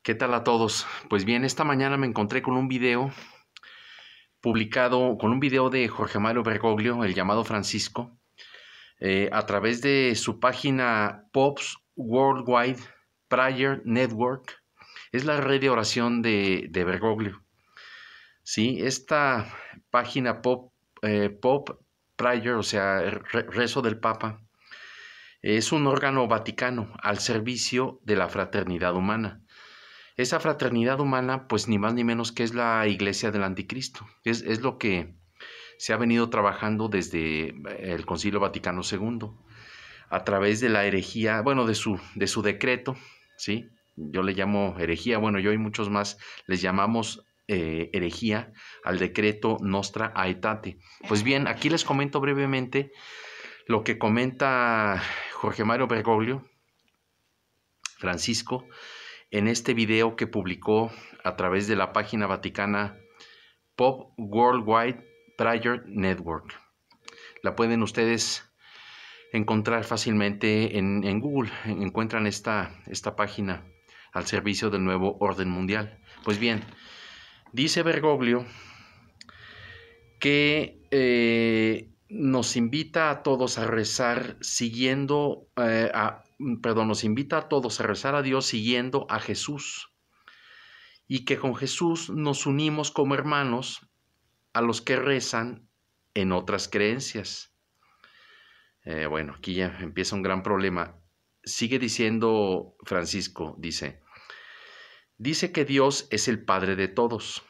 ¿Qué tal a todos? Pues bien, esta mañana me encontré con un video publicado, con un video de Jorge Mario Bergoglio, el llamado Francisco, a través de su página Pops Worldwide Prayer Network. Es la red de oración de Bergoglio. Sí, esta página Pop Prayer, o sea, rezo del Papa, es un órgano vaticano al servicio de la fraternidad humana. Esa fraternidad humana, pues ni más ni menos que es la iglesia del anticristo. Es lo que se ha venido trabajando desde el Concilio Vaticano II, a través de la herejía, bueno, de su decreto, ¿sí? Yo le llamo herejía, bueno, yo y muchos más les llamamos herejía al decreto Nostra Aetate. Pues bien, aquí les comento brevemente lo que comenta Jorge Mario Bergoglio, Francisco, en este video que publicó a través de la página vaticana Pop Worldwide Prayer Network. La pueden ustedes encontrar fácilmente en Google. Encuentran esta página al servicio del nuevo orden mundial. Pues bien, dice Bergoglio que nos invita a todos a rezar siguiendo, nos invita a todos a rezar a Dios siguiendo a Jesús, y que con Jesús nos unimos como hermanos a los que rezan en otras creencias. Bueno, aquí ya empieza un gran problema. Sigue diciendo Francisco, dice que Dios es el Padre de todos.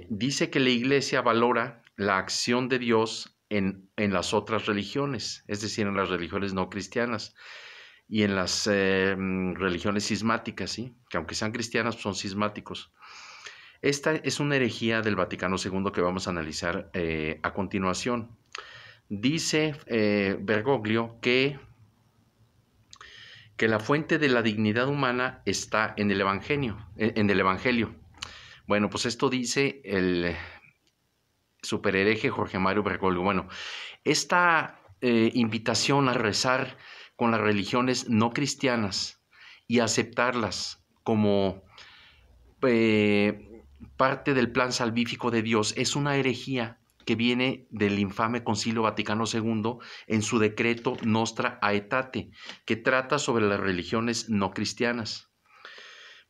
Dice que la Iglesia valora la acción de Dios en las otras religiones, es decir, en las religiones no cristianas y en las religiones cismáticas, ¿sí? Que aunque sean cristianas, son cismáticos. Esta es una herejía del Vaticano II que vamos a analizar a continuación. Dice Bergoglio que la fuente de la dignidad humana está en el Evangelio. Bueno, pues esto dice el superhereje Jorge Mario Bergoglio. Bueno, esta invitación a rezar con las religiones no cristianas y aceptarlas como parte del plan salvífico de Dios es una herejía que viene del infame Concilio Vaticano II en su decreto Nostra Aetate, que trata sobre las religiones no cristianas.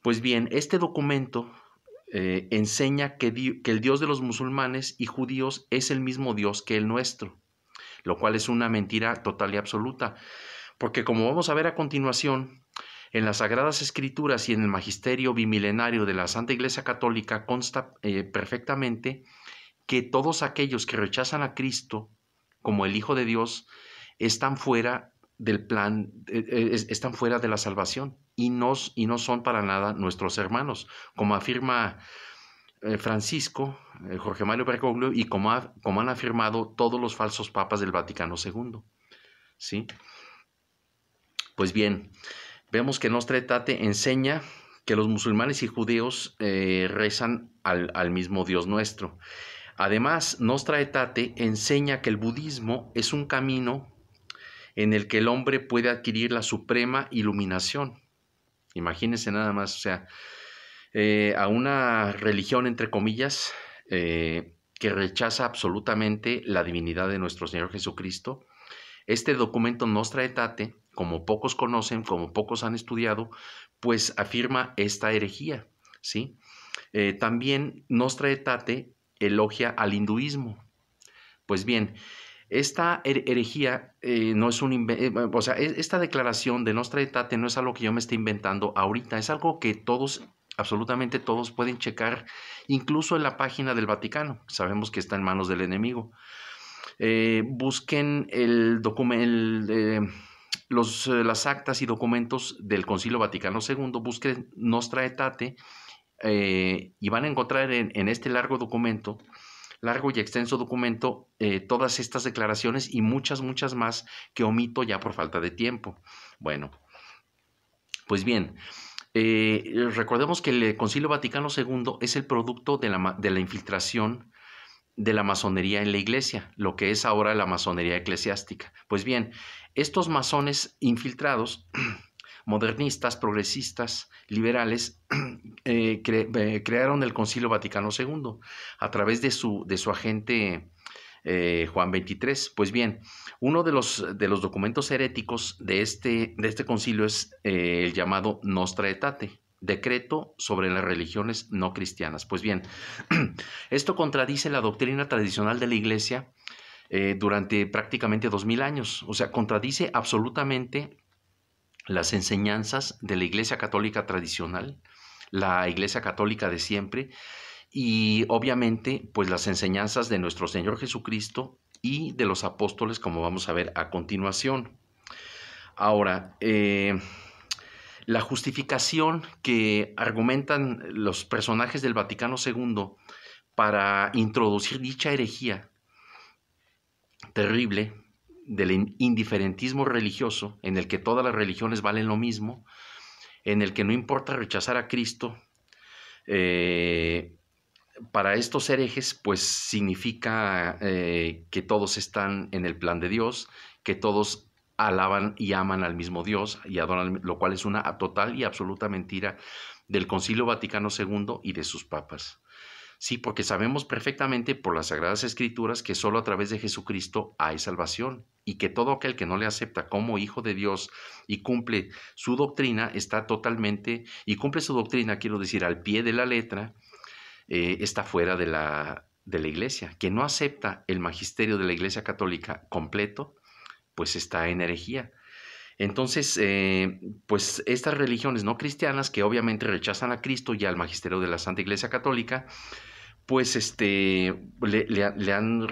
Pues bien, este documento enseña que el Dios de los musulmanes y judíos es el mismo Dios que el nuestro, lo cual es una mentira total y absoluta, porque como vamos a ver a continuación, en las Sagradas Escrituras y en el magisterio bimilenario de la Santa Iglesia Católica consta perfectamente que todos aquellos que rechazan a Cristo como el Hijo de Dios están fuera del plan, están fuera de la salvación y no son para nada nuestros hermanos, como afirma Francisco, Jorge Mario Bergoglio, y como han afirmado todos los falsos papas del Vaticano II. ¿Sí? Pues bien, vemos que Nostra Aetate enseña que los musulmanes y judíos rezan al mismo Dios nuestro. Además, Nostra Aetate enseña que el budismo es un camino en el que el hombre puede adquirir la suprema iluminación. Imagínense nada más, o sea, a una religión, entre comillas, que rechaza absolutamente la divinidad de nuestro Señor Jesucristo. Este documento Nostra Aetate, como pocos conocen, como pocos han estudiado, pues afirma esta herejía, ¿sí? También Nostra Aetate elogia al hinduismo. Pues bien, esta herejía no es o sea, esta declaración de Nostra Aetate no es algo que yo me esté inventando ahorita, es algo que todos, absolutamente todos, pueden checar, incluso en la página del Vaticano. Sabemos que está en manos del enemigo. Busquen las actas y documentos del Concilio Vaticano II, busquen Nostra Aetate y van a encontrar en este largo y extenso documento, todas estas declaraciones y muchas más que omito ya por falta de tiempo. Bueno, pues bien, recordemos que el Concilio Vaticano II es el producto de la infiltración de la masonería en la iglesia, lo que es ahora la masonería eclesiástica. Pues bien, estos masones infiltrados modernistas, progresistas, liberales, crearon el Concilio Vaticano II a través de su agente Juan XXIII. Pues bien, uno de los documentos heréticos de este concilio es el llamado Nostra Aetate, decreto sobre las religiones no cristianas. Pues bien, esto contradice la doctrina tradicional de la Iglesia durante prácticamente 2000 años. O sea, contradice absolutamente las enseñanzas de la Iglesia Católica tradicional, la Iglesia Católica de siempre, y obviamente pues las enseñanzas de nuestro Señor Jesucristo y de los apóstoles, como vamos a ver a continuación. Ahora, la justificación que argumentan los personajes del Vaticano II para introducir dicha herejía terrible del indiferentismo religioso, en el que todas las religiones valen lo mismo, en el que no importa rechazar a Cristo, para estos herejes, pues significa que todos están en el plan de Dios, que todos alaban y aman al mismo Dios y adoran, lo cual es una total y absoluta mentira del Concilio Vaticano II y de sus papas. Sí, porque sabemos perfectamente por las Sagradas Escrituras que solo a través de Jesucristo hay salvación y que todo aquel que no le acepta como hijo de Dios y cumple su doctrina está totalmente, y cumple su doctrina, quiero decir, al pie de la letra, está fuera de la Iglesia. Quien no acepta el magisterio de la Iglesia Católica completo, pues está en herejía. Entonces, pues estas religiones no cristianas que obviamente rechazan a Cristo y al magisterio de la Santa Iglesia Católica, pues le han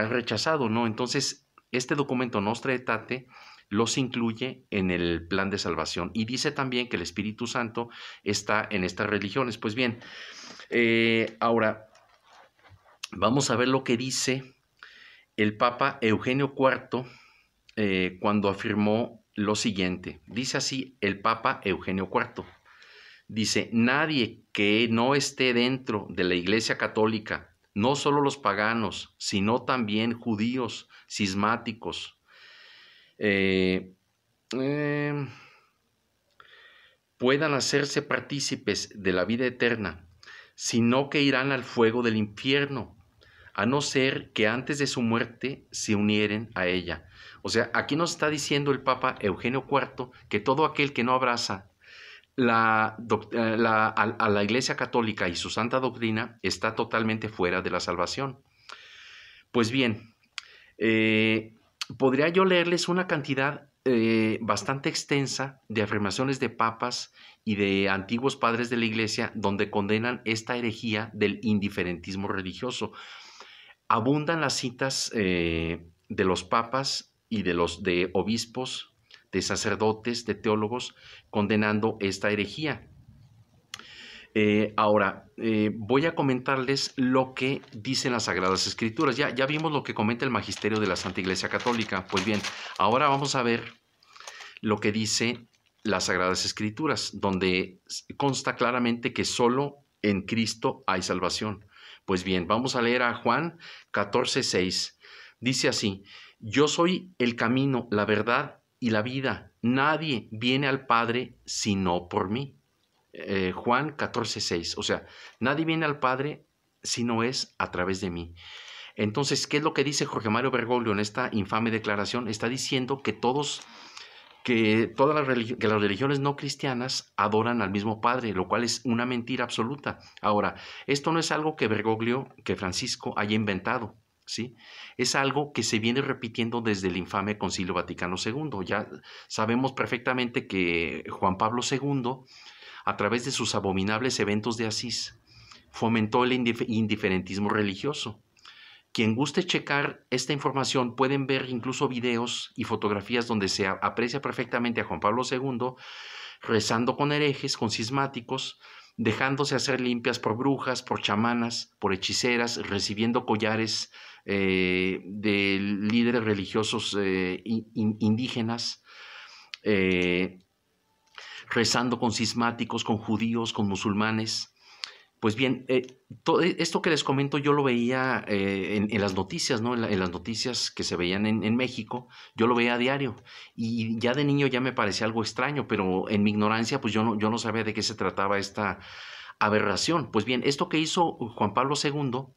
rechazado, ¿no? Entonces, este documento Nostra Aetate los incluye en el plan de salvación y dice también que el Espíritu Santo está en estas religiones. Pues bien, ahora vamos a ver lo que dice el Papa Eugenio IV cuando afirmó lo siguiente. Dice así el Papa Eugenio IV. Dice, nadie que no esté dentro de la Iglesia Católica, no solo los paganos, sino también judíos, cismáticos, puedan hacerse partícipes de la vida eterna, sino que irán al fuego del infierno, a no ser que antes de su muerte se unieren a ella. O sea, aquí nos está diciendo el Papa Eugenio IV que todo aquel que no abraza a la Iglesia Católica y su santa doctrina está totalmente fuera de la salvación. Pues bien, podría yo leerles una cantidad bastante extensa de afirmaciones de papas y de antiguos padres de la Iglesia donde condenan esta herejía del indiferentismo religioso. Abundan las citas de los papas y de obispos, de sacerdotes, de teólogos, condenando esta herejía. Ahora, voy a comentarles lo que dicen las Sagradas Escrituras. Ya vimos lo que comenta el Magisterio de la Santa Iglesia Católica. Pues bien, ahora vamos a ver lo que dice las Sagradas Escrituras, donde consta claramente que solo en Cristo hay salvación. Pues bien, vamos a leer a Juan 14:6. Dice así, yo soy el camino, la verdad y la vida. Nadie viene al Padre sino por mí. Juan 14:6. O sea, nadie viene al Padre si no es a través de mí. Entonces, ¿qué es lo que dice Jorge Mario Bergoglio en esta infame declaración? Está diciendo que que las religiones no cristianas adoran al mismo Padre, lo cual es una mentira absoluta. Ahora, esto no es algo que que Francisco haya inventado, ¿sí? Es algo que se viene repitiendo desde el infame Concilio Vaticano II. Ya sabemos perfectamente que Juan Pablo II, a través de sus abominables eventos de Asís, fomentó el indiferentismo religioso. Quien guste checar esta información pueden ver incluso videos y fotografías donde se aprecia perfectamente a Juan Pablo II rezando con herejes, con cismáticos, dejándose hacer limpias por brujas, por chamanas, por hechiceras, recibiendo collares de líderes religiosos indígenas, rezando con cismáticos, con judíos, con musulmanes, Pues bien, todo esto que les comento yo lo veía en las noticias, ¿no? En las noticias que se veían en México, yo lo veía a diario y ya de niño ya me parecía algo extraño, pero en mi ignorancia pues yo no sabía de qué se trataba esta aberración. Pues bien, esto que hizo Juan Pablo II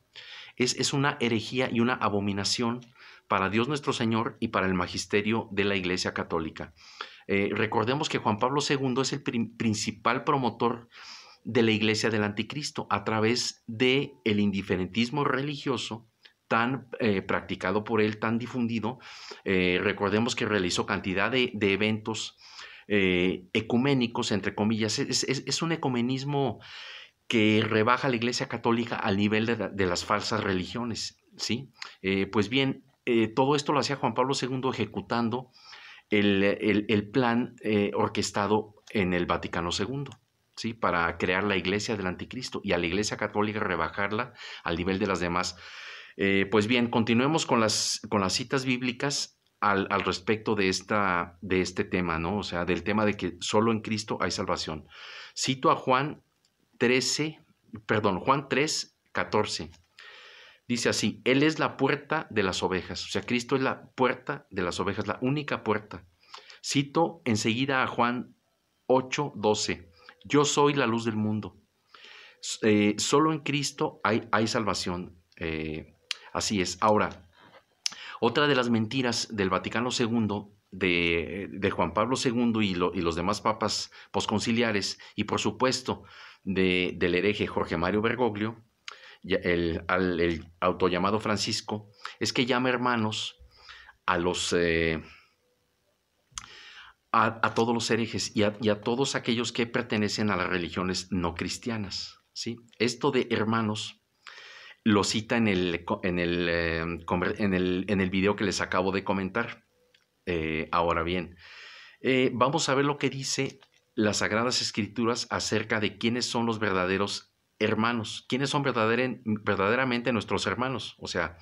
es una herejía y una abominación para Dios nuestro Señor y para el magisterio de la Iglesia Católica. Recordemos que Juan Pablo II es el principal promotor de la Iglesia del Anticristo a través de el indiferentismo religioso tan practicado por él, tan difundido. Recordemos que realizó cantidad de eventos ecuménicos, entre comillas. Es un ecumenismo que rebaja a la Iglesia Católica al nivel de las falsas religiones, ¿sí? Pues bien, todo esto lo hacía Juan Pablo II ejecutando el plan orquestado en el Vaticano II, ¿sí? Para crear la Iglesia del Anticristo y a la Iglesia Católica rebajarla al nivel de las demás. Pues bien, continuemos con las citas bíblicas al respecto de este tema, ¿no? O sea, del tema de que solo en Cristo hay salvación. Cito a Juan 3, 14. Dice así: Él es la puerta de las ovejas. O sea, Cristo es la puerta de las ovejas, la única puerta. Cito enseguida a Juan 8, 12. Yo soy la luz del mundo. Solo en Cristo hay salvación. Así es. Ahora, otra de las mentiras del Vaticano II, de Juan Pablo II y los demás papas posconciliares, y por supuesto del hereje Jorge Mario Bergoglio, el autollamado Francisco, es que llama hermanos a a todos los herejes y a todos aquellos que pertenecen a las religiones no cristianas, ¿sí? Esto de hermanos lo cita en el video que les acabo de comentar. Ahora bien, vamos a ver lo que dice las Sagradas Escrituras acerca de quiénes son los verdaderos hermanos, quiénes son verdaderamente nuestros hermanos, o sea,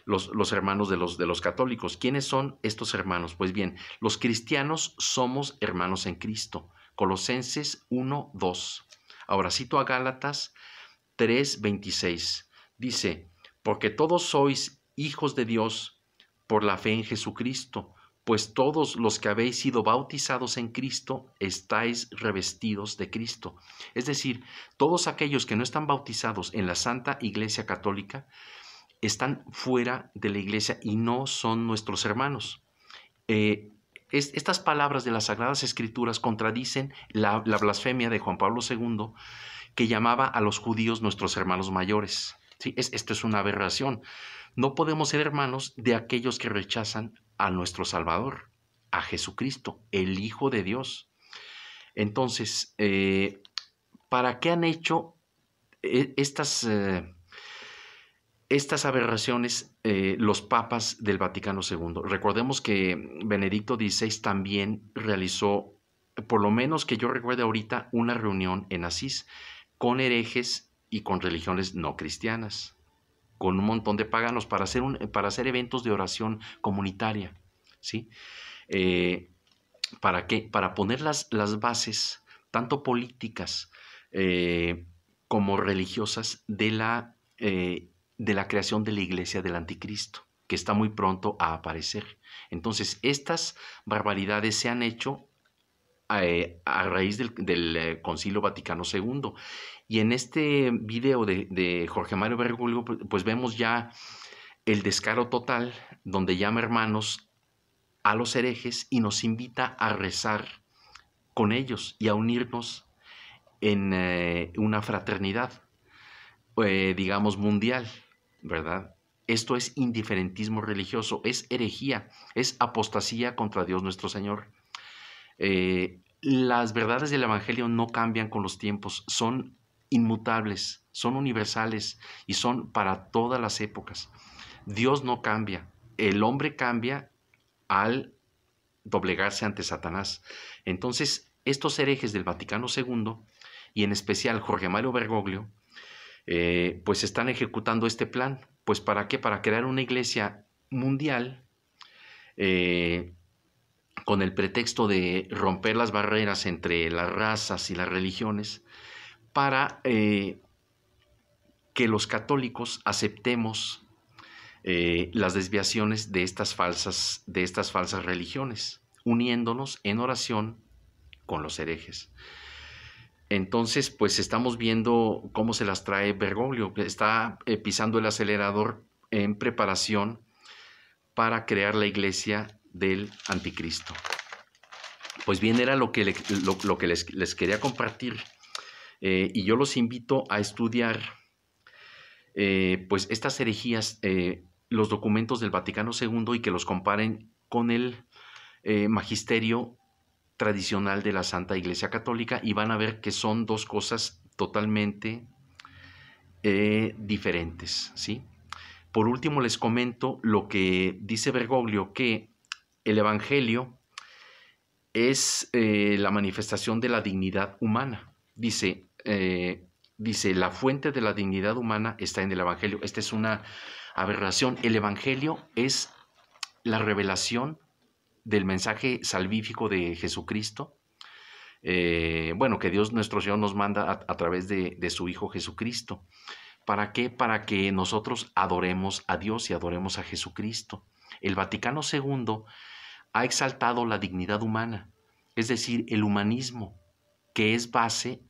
los hermanos de los católicos. ¿Quiénes son estos hermanos? Pues bien, los cristianos somos hermanos en Cristo. Colosenses 1, 2. Ahora cito a Gálatas 3, 26. Dice: porque todos sois hijos de Dios por la fe en Jesucristo, pues todos los que habéis sido bautizados en Cristo estáis revestidos de Cristo. Es decir, todos aquellos que no están bautizados en la Santa Iglesia Católica están fuera de la iglesia y no son nuestros hermanos. Estas palabras de las Sagradas Escrituras contradicen la blasfemia de Juan Pablo II, que llamaba a los judíos nuestros hermanos mayores. ¿Sí? Esto es una aberración. No podemos ser hermanos de aquellos que rechazan a nuestro Salvador, a Jesucristo, el Hijo de Dios. Entonces, ¿para qué han hecho estas aberraciones los papas del Vaticano II? Recordemos que Benedicto XVI también realizó, por lo menos que yo recuerde ahorita, una reunión en Asís con herejes y con religiones no cristianas, con un montón de paganos para hacer eventos de oración comunitaria, ¿sí? ¿Para qué? Para poner las bases, tanto políticas como religiosas, de la creación de la Iglesia del Anticristo, que está muy pronto a aparecer. Entonces, estas barbaridades se han hecho a raíz del Concilio Vaticano II. Y en este video de Jorge Mario Bergoglio, pues vemos ya el descaro total, donde llama hermanos a los herejes y nos invita a rezar con ellos y a unirnos en una fraternidad, digamos, mundial, ¿verdad? Esto es indiferentismo religioso, es herejía, es apostasía contra Dios nuestro Señor. Las verdades del Evangelio no cambian con los tiempos, son inmutables, son universales y son para todas las épocas. Dios no cambia, el hombre cambia al doblegarse ante Satanás. Entonces, estos herejes del Vaticano II, y en especial Jorge Mario Bergoglio, pues están ejecutando este plan. Pues ¿para qué? Para crear una iglesia mundial, con el pretexto de romper las barreras entre las razas y las religiones, para que los católicos aceptemos las desviaciones de estas falsas religiones, uniéndonos en oración con los herejes. Entonces, pues estamos viendo cómo se las trae Bergoglio, que está pisando el acelerador en preparación para crear la iglesia del anticristo. Pues bien, era lo que les quería compartir, y yo los invito a estudiar pues estas herejías, los documentos del Vaticano II, y que los comparen con el magisterio tradicional de la Santa Iglesia Católica, y van a ver que son dos cosas totalmente diferentes, ¿sí? Por último, les comento lo que dice Bergoglio, que el Evangelio es la manifestación de la dignidad humana. Dice, la fuente de la dignidad humana está en el Evangelio. Esta es una aberración. El Evangelio es la revelación del mensaje salvífico de Jesucristo, bueno, que Dios nuestro Señor nos manda a través de su Hijo Jesucristo. ¿Para qué? Para que nosotros adoremos a Dios y adoremos a Jesucristo. El Vaticano II ha exaltado la dignidad humana, es decir, el humanismo, que es base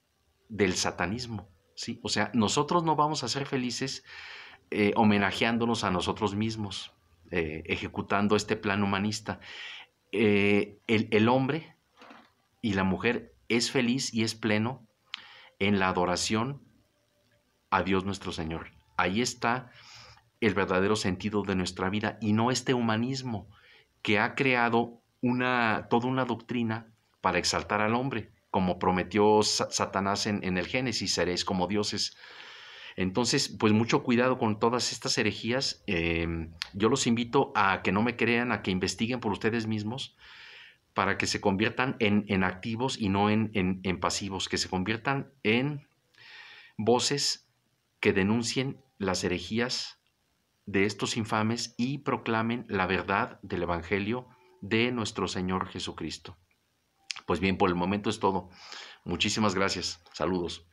del satanismo, ¿sí? O sea, nosotros no vamos a ser felices homenajeándonos a nosotros mismos, ejecutando este plan humanista. El hombre y la mujer es feliz y es pleno en la adoración a Dios nuestro Señor. Ahí está el verdadero sentido de nuestra vida, y no este humanismo que ha creado toda una doctrina para exaltar al hombre, como prometió Satanás en el Génesis: seréis como dioses. Entonces, pues mucho cuidado con todas estas herejías. Yo los invito a que no me crean, a que investiguen por ustedes mismos, para que se conviertan en activos y no en pasivos, que se conviertan en voces que denuncien las herejías de estos infames y proclamen la verdad del Evangelio de nuestro Señor Jesucristo. Pues bien, por el momento es todo. Muchísimas gracias. Saludos.